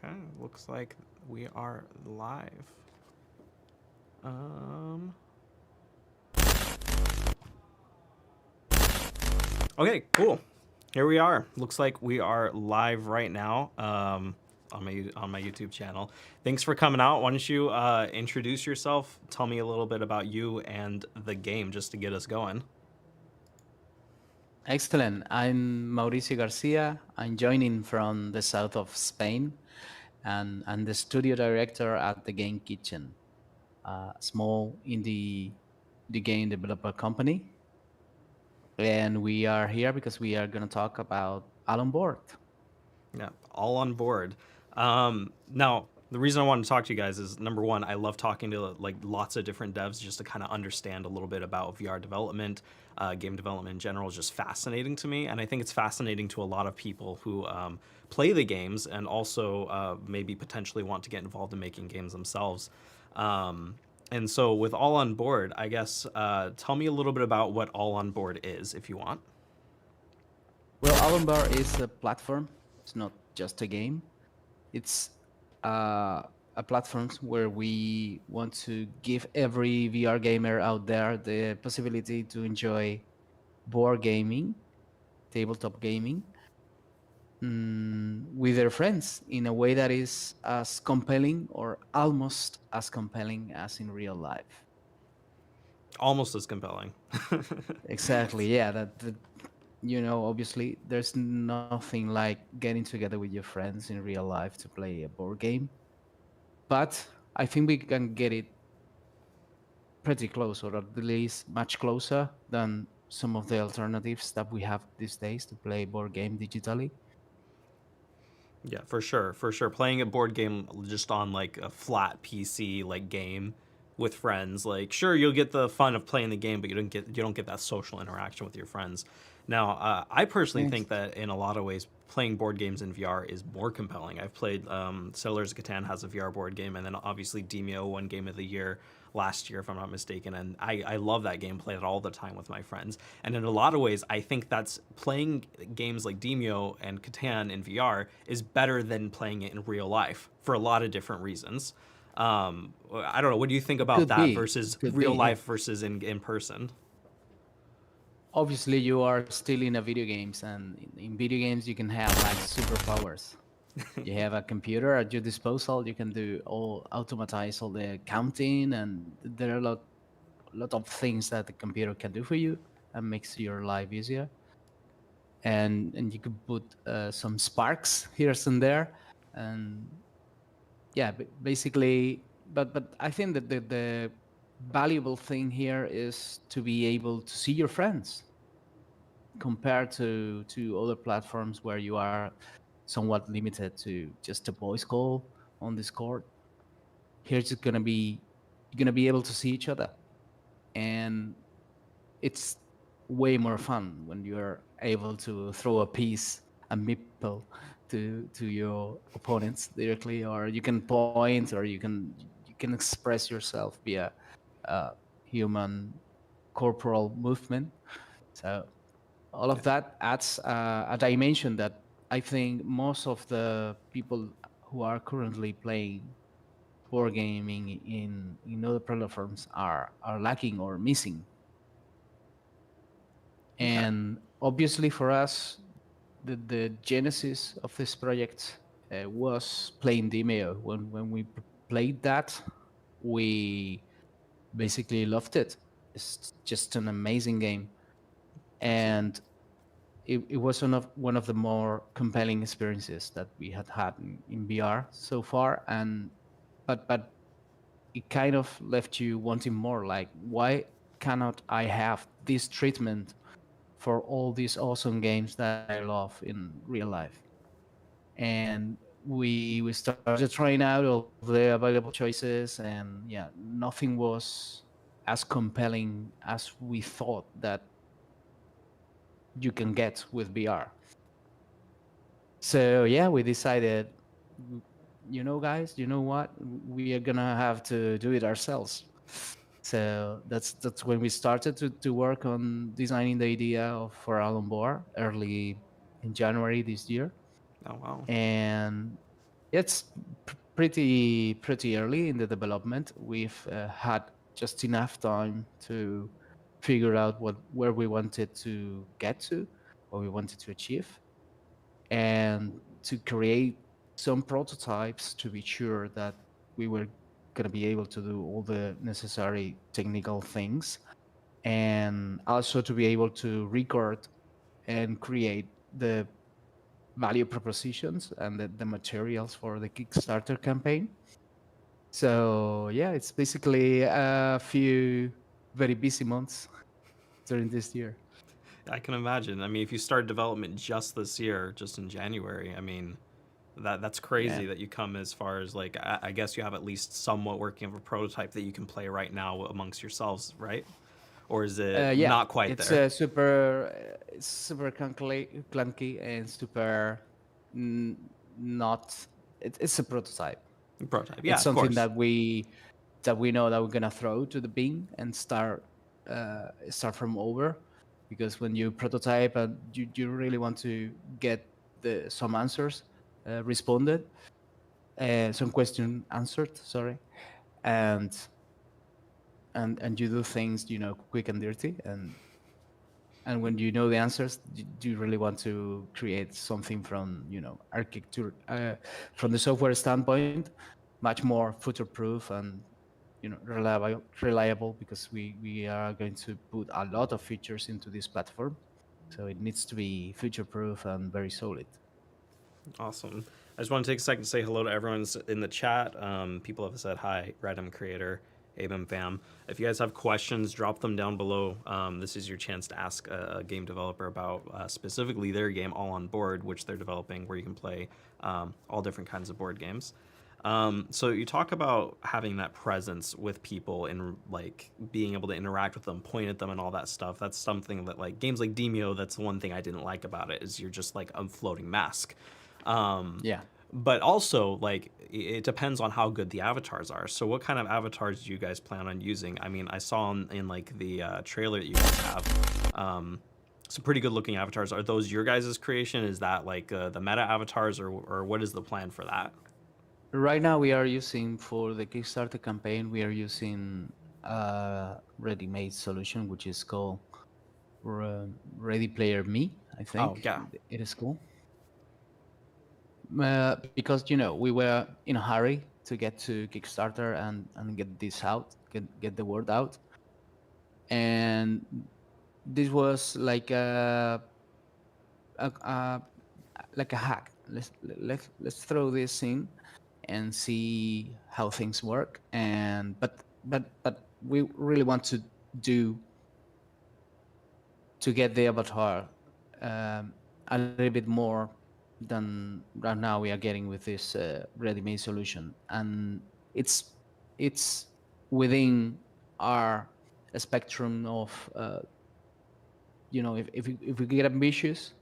Okay, looks like we are live. Um. Okay, cool. Here we are. Looks like we are live right now. On my YouTube channel. Thanks for coming out. Why don't you introduce yourself? Tell me a little bit about you and the game, just to get us going. Excellent. I'm Mauricio Garcia. I'm joining from the south of Spain, and I'm the studio director at the Game Kitchen, a small indie game developer company. And we are here because we are going to talk about Alan Board. Yeah, all on board. Now, the reason I wanted to talk to you guys is number one, I love talking to like lots of different devs just to kind of understand a little bit about VR development, game development in general is just fascinating to me, and I think it's fascinating to a lot of people who play the games and also maybe potentially want to get involved in making games themselves. And so, with all on board, I guess tell me a little bit about what all on board is, if you want. Well, Alan Board is a platform. It's not just a game. It's uh, a platform where we want to give every VR gamer out there the possibility to enjoy board gaming, tabletop gaming, with their friends in a way that is as compelling or almost as compelling as in real life. Almost as compelling. Exactly. Yeah. Obviously, there's nothing like getting together with your friends in real life to play a board game, but I think we can get it pretty close, or at least much closer than some of the alternatives that we have these days to play board game digitally. Yeah, for sure, for sure. Playing a board game just on like a flat PC like game with friends, like sure you'll get the fun of playing the game, but you don't get that social interaction with your friends. Now, I personally think Thanks. that in a lot of ways, playing board games in VR is more compelling. I've played Settlers of Catan has a VR board game, and then obviously Demio won Game of the Year last year, if I'm not mistaken. And I love that game, play it all the time with my friends. And in a lot of ways, I think that's playing games like Demio and Catan in VR is better than playing it in real life for a lot of different reasons. I don't know. What do you think It about could that be. versus It could be. real Yeah. life versus in person? Obviously, you are still in a video games, and in video games, you can have like superpowers. You have a computer at your disposal. You can do automatize all the counting, and there are a lot of things that the computer can do for you and makes your life easier. And you could put some sparks here and there, and yeah, basically. But I think that the valuable thing here is to be able to see your friends compared to other platforms where you are somewhat limited to just a voice call on Discord. Here's gonna be you're gonna be able to see each other, and it's way more fun when you're able to throw a piece, a meeple, to your opponents directly, or you can point, or you can express yourself via human corporal movement. So all of that adds a dimension that I think most of the people who are currently playing board gaming in other platforms are lacking or missing. Okay. And obviously, for us, the genesis of this project was playing Demeo. When we played that, we basically loved it. It's just an amazing game, Excellent. and it was one of the more compelling experiences that we had in VR so far. And but it kind of left you wanting more. Like, why cannot I have this treatment for all these awesome games that I love in real life? And we started trying out all of the available choices, and yeah, nothing was as compelling as we thought that you can get with VR. So yeah, we decided, guys, you know what? We are gonna have to do it ourselves. So that's when we started to work on designing the idea for Alan Boar early in January this year. Oh wow. And It's pretty early in the development. We've had just enough time to figure out where we wanted to get to, what we wanted to achieve, and to create some prototypes to be sure that we were going to be able to do all the necessary technical things, and also to be able to record and create the value propositions and the materials for the Kickstarter campaign. So yeah, it's basically a few very busy months during this year. I can imagine. I mean, if you start development just this year, just in January, I mean, that's Yeah. crazy that you come as far as like I guess you have at least somewhat working of a prototype that you can play right now amongst yourselves, right? Or is it Yeah, not quite it's there? it's super clunky and super n- not. It's a prototype. Prototype, yeah, It's of something course. that we know that we're gonna throw to the bin and start from over, because when you prototype and you really want to get some answers responded, some question answered, sorry, and and you do things, quick and dirty, and when you know the answers, do you really want to create something from, architecture, from the software standpoint, much more future proof and, reliable, because we are going to put a lot of features into this platform, so it needs to be future proof and very solid. Awesome. I just want to take a second to say hello to everyone in the chat. People have said hi, Redem Creator, Abim Fam. If you guys have questions, drop them down below. This is your chance to ask a game developer about specifically their game, All on Board, which they're developing, where you can play all different kinds of board games. So you talk about having that presence with people and like being able to interact with them, point at them, and all that stuff. That's something that like games like Demio. That's the one thing I didn't like about it is you're just like a floating mask. Yeah. But also like it depends on how good the avatars are. So what kind of avatars do you guys plan on using? I mean, I saw in like the trailer that you guys have some pretty good looking avatars. Are those your guys' creation? Is that like the meta avatars, or what is the plan for that? Right now, we are using, for the Kickstarter campaign, we are using a ready-made solution, which is called Ready Player Me, I Oh think yeah. it is called. Because, we were in a hurry to get to Kickstarter and get this out, get the word out. And this was a like a hack. Let's throw this in and see how things work. And but we really want to do to get the avatar a little bit more than right now we are getting with this ready-made solution, and it's within our spectrum of if we get ambitious,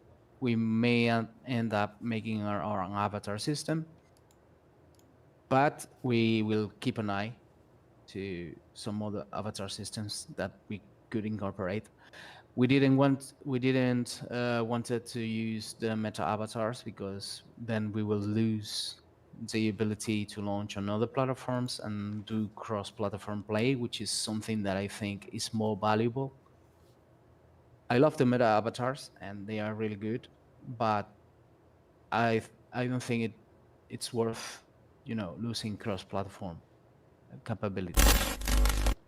we may end up making our own avatar system, but we will keep an eye to some other avatar systems that we could incorporate. We didn't wanted to use the meta avatars, because then we will lose the ability to launch on other platforms and do cross-platform play, which is something that I think is more valuable. I love the meta avatars and they are really good, but I don't think it's worth, losing cross-platform capabilities.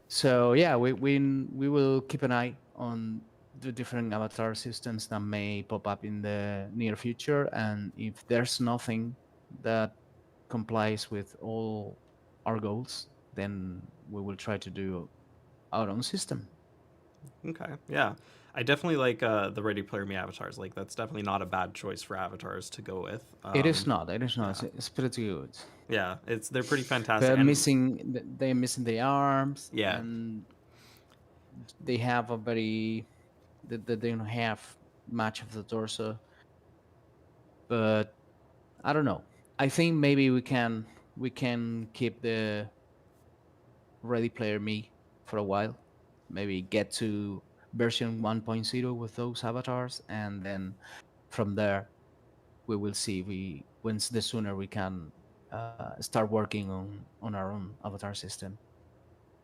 So yeah, we will keep an eye on the different avatar systems that may pop up in the near future, and if there's nothing that complies with all our goals, then we will try to do our own system. Okay, yeah. I definitely like the Ready Player Me avatars. Like that's definitely not a bad choice for avatars to go with. It is not. It is not. Yeah, It's pretty good. yeah. They're pretty fantastic. They're And missing the arms, yeah, and they have a very they don't have much of the torso, but I don't know. I think maybe we can keep the Ready Player Me for a while. Maybe get to version 1.0 with those avatars, and then from there we will see. We when's the sooner we can start working on our own avatar system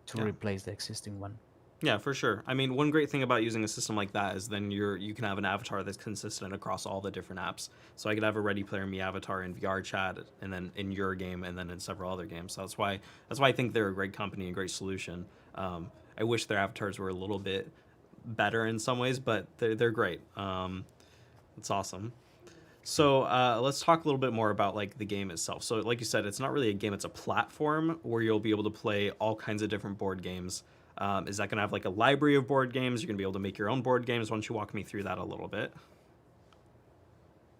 to Yeah. replace the existing one. Yeah, for sure. I mean, one great thing about using a system like that is then you can have an avatar that's consistent across all the different apps. So I could have a Ready Player Me avatar in VR chat, and then in your game, and then in several other games. So that's why I think they're a great company and great solution. I wish their avatars were a little bit better in some ways, but they're great. It's awesome. So let's talk a little bit more about like the game itself. So like you said, it's not really a game; it's a platform where you'll be able to play all kinds of different board games. Is that going to have like a library of board games? You're going to be able to make your own board games. Why don't you walk me through that a little bit?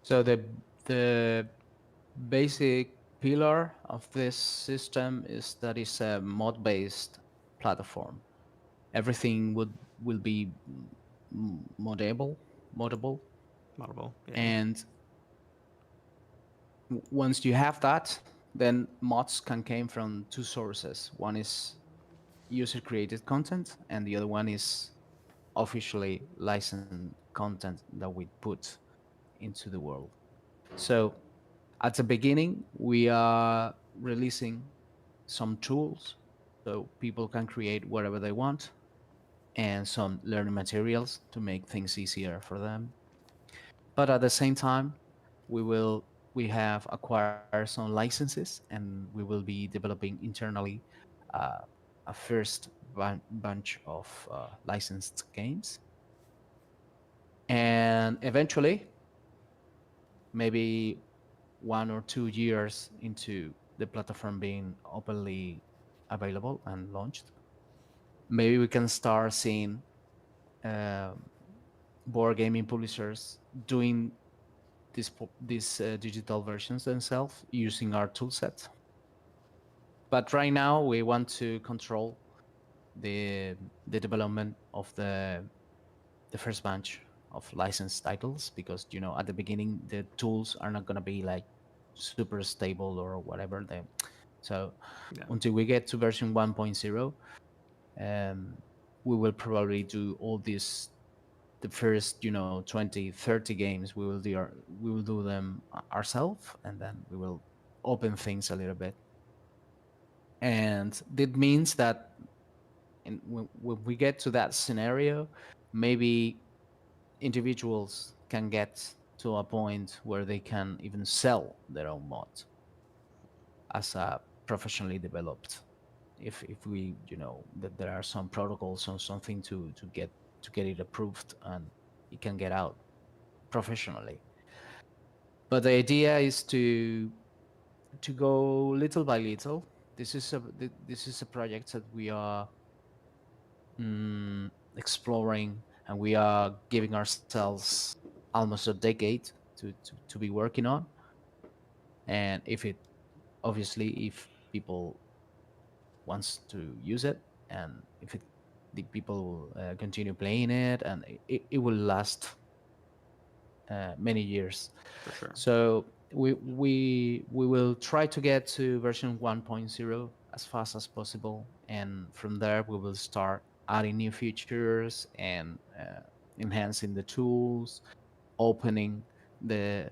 So the basic pillar of this system is that it's a mod-based platform. Everything will be modable, Moddable, yeah. and once you have that, then mods can come from two sources. One is user-created content, and the other one is officially licensed content that we put into the world. So at the beginning, we are releasing some tools so people can create whatever they want and some learning materials to make things easier for them. But at the same time, we have acquired some licenses and we will be developing internally uh, a first bunch of licensed games. And eventually, maybe 1 or 2 years into the platform being openly available and launched, maybe we can start seeing um board gaming publishers doing these digital versions themselves using our toolset. But right now, we want to control the development of the first batch of licensed titles because at the beginning the tools are not going to be like super stable or whatever. So Yeah. until we get to version 1.0, we will probably do all these the first 20 30 games we will do them ourselves, and then we will open things a little bit. And that means that when we get to that scenario, maybe individuals can get to a point where they can even sell their own mod as a professionally developed, if we that there are some protocols or something to get it approved and it can get out professionally. But the idea is to go little by little. This is a project that we are exploring, and we are giving ourselves almost a decade to be working on. And if people wants to use it, and if the people continue playing it, and it will last many years. For sure. So we will try to get to version 1.0 as fast as possible, and from there we will start adding new features and enhancing the tools, opening the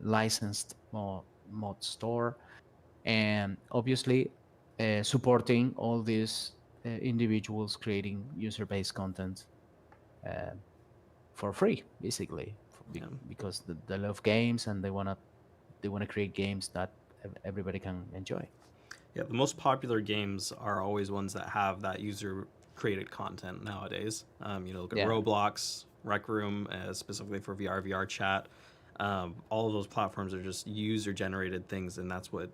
licensed mod store, and obviously supporting all these individuals creating user-based content uh, for free, basically, Yeah. because they love games and they wanna create games that everybody can enjoy. Yeah, the most popular games are always ones that have that user created content nowadays. Look at Yeah. Roblox, Rec Room, specifically for VR chat. All of those platforms are just user generated things, and that's what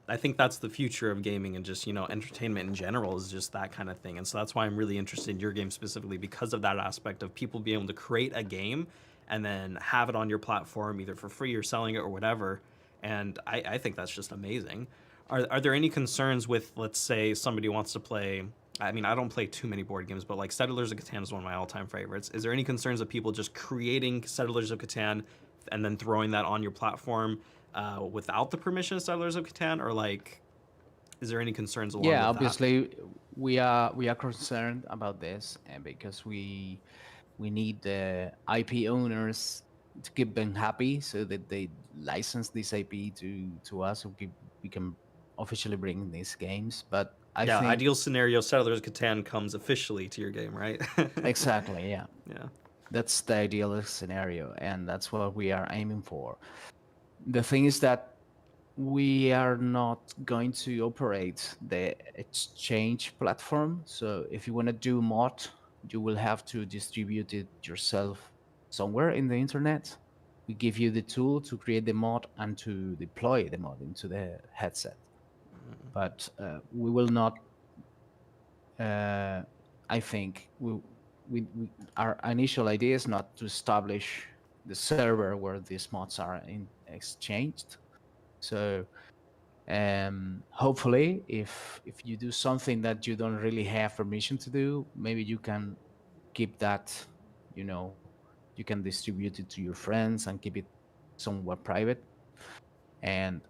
I think that's the future of gaming and just entertainment in general is just that kind of thing. And so that's why I'm really interested in your game specifically because of that aspect of people being able to create a game and then have it on your platform either for free or selling it or whatever. And I think that's just amazing. Are there any concerns with, let's say, somebody wants to play? I mean, I don't play too many board games, but like Settlers of Catan is one of my all-time favorites. Is there any concerns of people just creating Settlers of Catan and then throwing that on your platform without the permission of Settlers of Catan, or like, is there any concerns along Yeah, with that? obviously we are concerned about this, and because we need the IP owners to keep them happy, so that they license this IP to us, so we can officially bring these games. But I Yeah, think ideal scenario, Settlers of Catan comes officially to your game, right? exactly, yeah, Yeah. that's the ideal scenario, and that's what we are aiming for. The thing is that we are not going to operate the exchange platform. So if you want to do mod, you will have to distribute it yourself somewhere in the internet. We give you the tool to create the mod and to deploy the mod into the headset. But we will not. Uh, I think we our initial idea is not to establish the server where these mods are exchanged. So hopefully, if you do something that you don't really have permission to do, maybe you can keep that, you know, you can distribute it to your friends and keep it somewhat private. And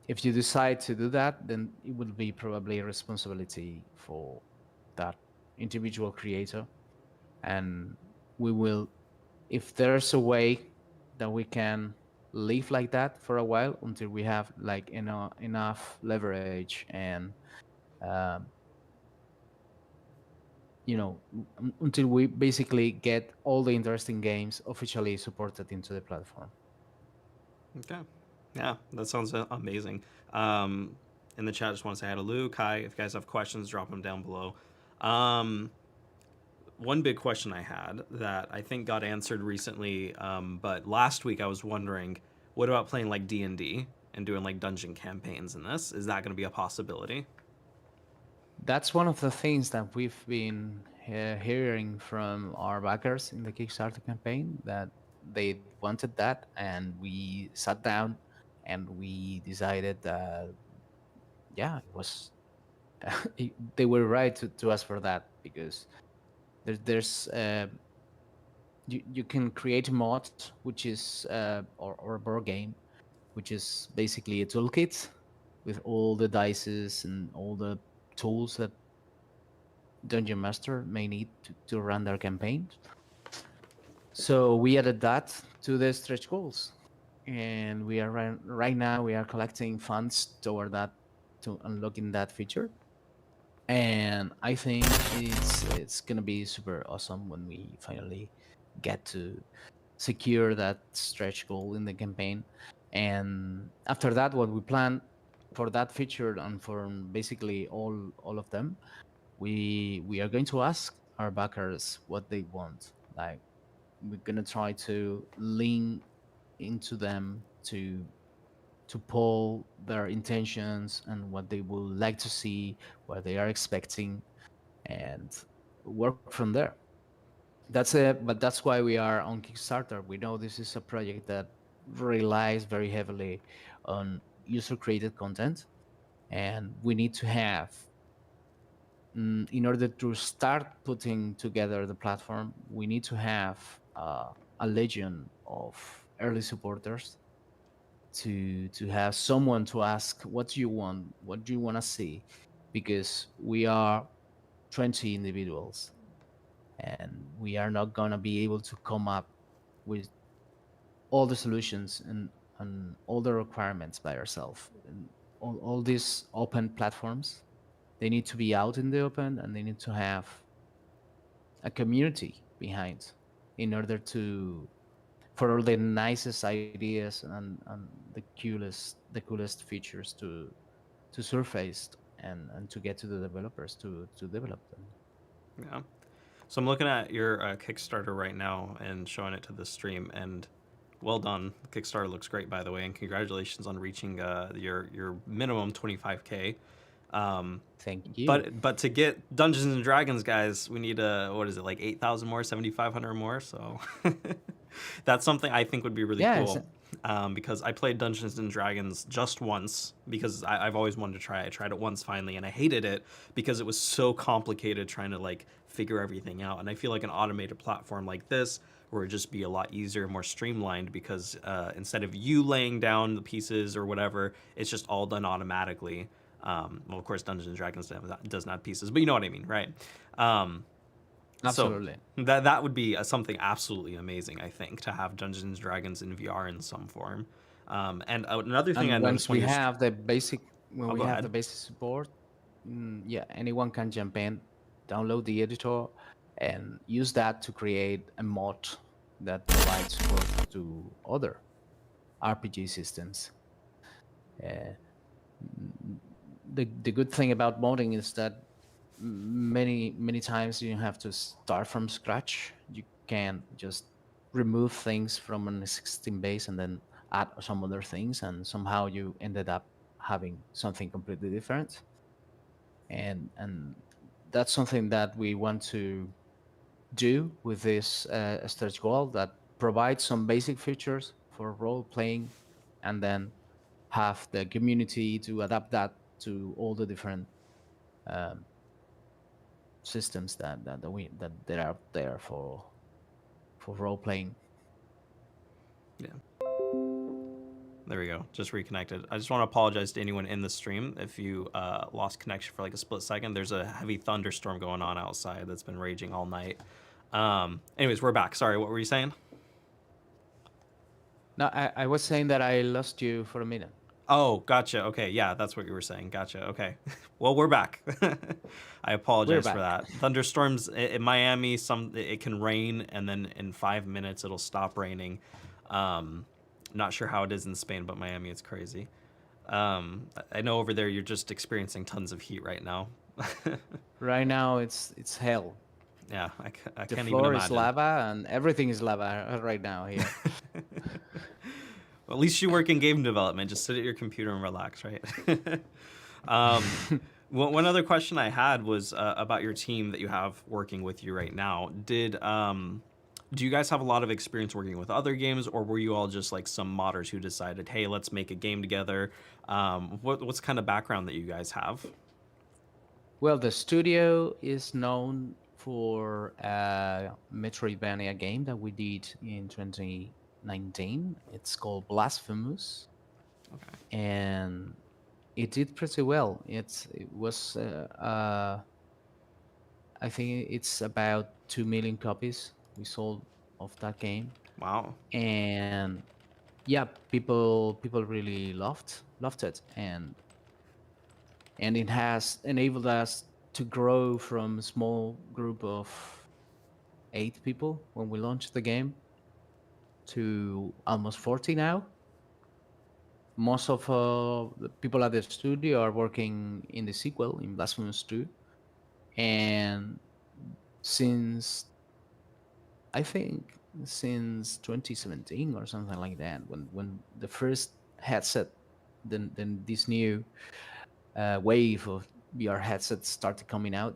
if you decide to do that, then it will be probably a responsibility for that individual creator. And we will, if there's a way that we can live like that for a while until we have like enough leverage and um, until we basically get all the interesting games officially supported into the platform. Okay. Yeah, that sounds amazing. Um, in the chat, I just want to say hi to Lou, Kai. If you guys have questions, drop them down below. Um, one big question I had that I think got answered recently, but last week I was wondering, what about playing like D&D and doing like dungeon campaigns in this? Is that going to be a possibility? That's one of the things that we've been hearing from our backers in the Kickstarter campaign, that they wanted that, and we sat down and we decided that yeah, it was they were right to ask for that, because there's you can create a mod, which is or a board game, which is basically a toolkit with all the dices and all the tools that Dungeon Master may need to run their campaigns. So we added that to the stretch goals, and we are right now we are collecting funds toward that, to unlocking that feature. And I think it's gonna be super awesome when we finally get to secure that stretch goal in the campaign. And after that, what we plan for that feature and for basically all of them, we are going to ask our backers what they want. Like, we're gonna try to lean into them to poll their intentions and what they would like to see, what they are expecting, and work from there. That's it. But that's why we are on Kickstarter. We know this is a project that relies very heavily on user created content, and we need to have, in order to start putting together the platform, we need to have a legion of early supporters to have someone to ask, what do you want, what do you want to see, because we are 20 individuals, and we are not going to be able to come up with all the solutions and all the requirements by ourselves. And all these open platforms, they need to be out in the open, and they need to have a community behind, in order to, for all the nicest ideas and the coolest features to surface, and to get to the developers to develop them. Yeah. So I'm looking at your Kickstarter right now and showing it to the stream, and well done. Kickstarter looks great, by the way, and congratulations on reaching your minimum 25K. Um, Thank you. but to get Dungeons and Dragons, guys, we need what is it, like 8,000 more, 7,500 more. So that's something I think would be really Yeah, cool. Because I played Dungeons and Dragons just once because I've always wanted to try it. I tried it once finally, and I hated it because it was so complicated trying to like figure everything out. And I feel like an automated platform like this would just be a lot easier, more streamlined, because instead of you laying down the pieces or whatever, it's just all done automatically. Well, of course, Dungeons and Dragons does not have pieces, but you know what I mean, right? Um, So Absolutely. that would be something absolutely amazing, I think, to have Dungeons and Dragons in VR in some form. And another thing I And noticed once when we you're have the basic, when oh, we go have the ahead. basic support, yeah, anyone can jump in, download the editor, and use that to create a mod that provides support to other RPG systems. Uh, the good thing about modding is that many times you have to start from scratch. You can just remove things from an existing base and then add some other things, and somehow you ended up having something completely different. And that's something that we want to do with this stretch goal, that provides some basic features for role playing, and then have the community to adapt that to all the different um, systems that are out there for role playing. Yeah. There we go. Just reconnected. I just want to apologize to anyone in the stream if you lost connection for like a split second. There's a heavy thunderstorm going on outside that's been raging all night. Anyways, we're back. Sorry, what were you saying? No, I was saying that I lost you for a minute. Oh, gotcha. Okay, yeah, that's what you were saying. Gotcha. Okay. Well, we're back. I We're apologize for back. that. Thunderstorms in Miami, it can rain and then in 5 minutes it'll stop raining. Um, Not sure how it is in Spain, but Miami, it's crazy. I know over there you're just experiencing tons of heat right now. Right now it's hell. Yeah, I The can't even floor is imagine. lava and everything is lava right now here. Well, at least you work in game development. Just sit at your computer and relax, right? um, one other question I had was about your team that you have working with you right now. Do you guys have a lot of experience working with other games, or were you all just like some modders who decided, hey, let's make a game together? What's kind of background that you guys have? Well, the studio is known for a Metroidvania game that we did in 2019. It's called Blasphemous, Okay. and it did pretty well. It was I think it's about 2 million copies we sold of that game, Wow. and yeah, people really loved it, and it has enabled us to grow from a small group of 8 people when we launched the game to almost 40 now. Most of the people at the studio are working in the sequel, in Blasphemous 2, and since I think since 2017 or something like that, when the first headset, then this new wave of VR headsets started coming out,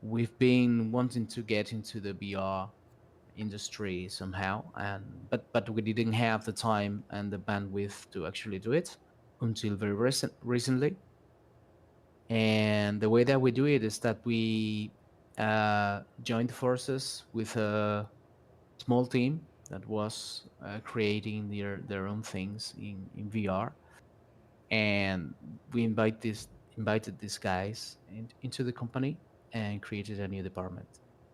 we've been wanting to get into the VR industry somehow, and but we didn't have the time and the bandwidth to actually do it until very recently. And the way that we do it is that we joined forces with a small team that was creating their own things in VR, and we invited these guys into the company and created a new department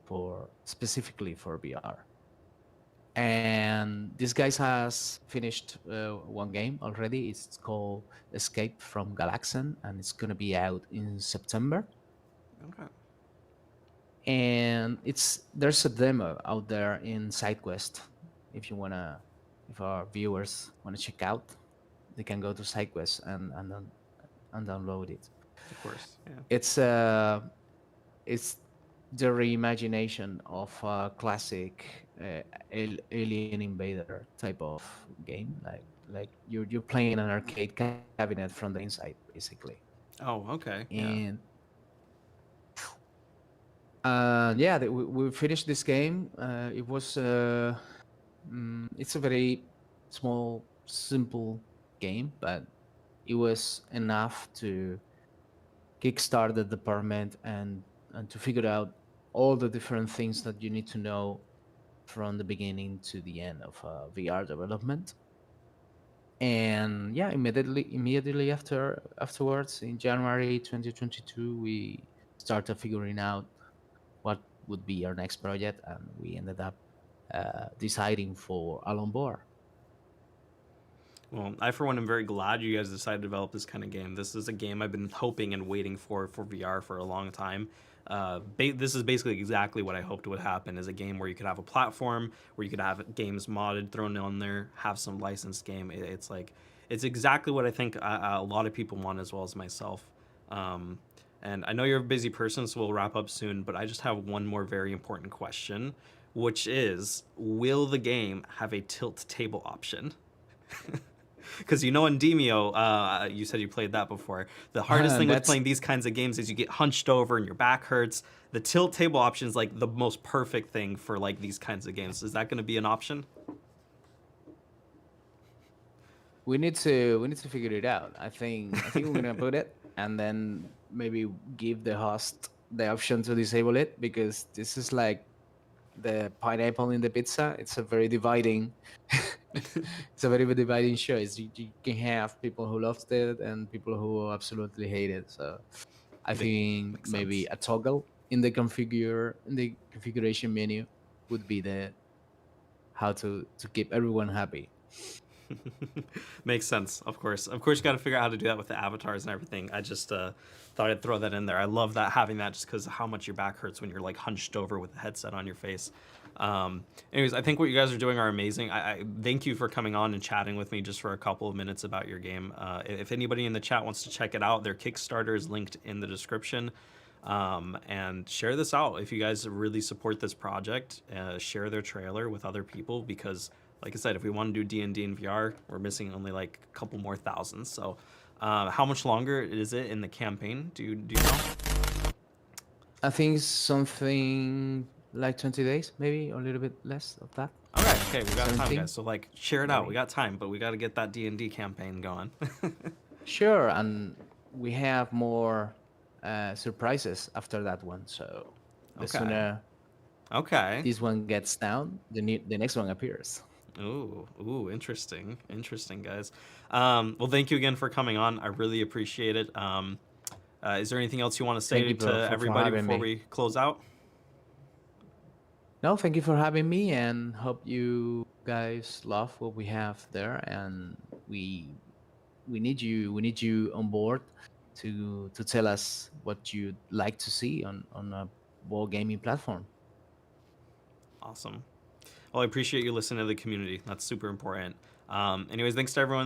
for specifically for VR. And this guys has finished one game already. It's called Escape from Galaxian, and it's gonna be out in September. Okay. And there's a demo out there in SideQuest. If our viewers wanna check out, they can go to SideQuest and download it. Of course. Yeah. It's the reimagination of a classic alien invader type of game. Like you're playing an arcade cabinet from the inside, basically. Oh, okay. Yeah. And yeah, we finished this game. It was it's a very small, simple game, but it was enough to kickstart the department and to figure out all the different things that you need to know from the beginning to the end of VR development. And yeah, immediately afterwards, in January 2022, we started figuring out would be our next project, and we ended up deciding for Alon Board. Well, I for one am very glad you guys decided to develop this kind of game. This is a game I've been hoping and waiting for VR for a long time. This is basically exactly what I hoped would happen: is a game where you could have a platform, where you could have games modded thrown on there, have some licensed game. It's like it's exactly what I think a lot of people want, as well as myself. Um, and I know you're a busy person, so we'll wrap up soon. But I just have one more very important question, which is: will the game have a tilt table option? Because you know in Demio, you said you played that before. The hardest thing with That's playing these kinds of games is you get hunched over and your back hurts. The tilt table option is like the most perfect thing for like these kinds of games. Is that going to be an option? we need to figure it out. I think we're gonna put it, and then maybe give the host the option to disable it, because this is like the pineapple in the pizza. It's a very dividing. It's a very dividing choice. You can have people who loved it and people who absolutely hate it. So I think Makes maybe sense. a toggle in the configuration menu would be the how to keep everyone happy. Makes sense, of course. Of course, you got to figure out how to do that with the avatars and everything. I just thought I'd throw that in there. I love that, having that, just because of how much your back hurts when you're like hunched over with the headset on your face. Anyways, I think what you guys are doing are amazing. I thank you for coming on and chatting with me just for a couple of minutes about your game. If anybody in the chat wants to check it out, their Kickstarter is linked in the description. And share this out if you guys really support this project. Share their trailer with other people, because like I said, if we want to do D&D in VR, we're missing only like a couple more thousands. So how much longer is it in the campaign? Do you know? I think something like 20 days, maybe a little bit less of that. All right, okay, we got time, 17, guys. So like share it out. We maybe. got time, but we got to get that D&D campaign going. Sure, and we have more surprises after that one. So the Okay. sooner Okay. this one gets down, the next one appears. Ooh, interesting, guys. Well, thank you again for coming on. I really appreciate it. Is there anything else you want to Thank say you to for everybody having before me. we close out? No, thank you for having me, and hope you guys love what we have there. And we we need you. We need you on board to tell us what you'd like to see on a board gaming platform. Awesome. Well, I appreciate you listening to the community. That's super important. Anyways, thanks to everyone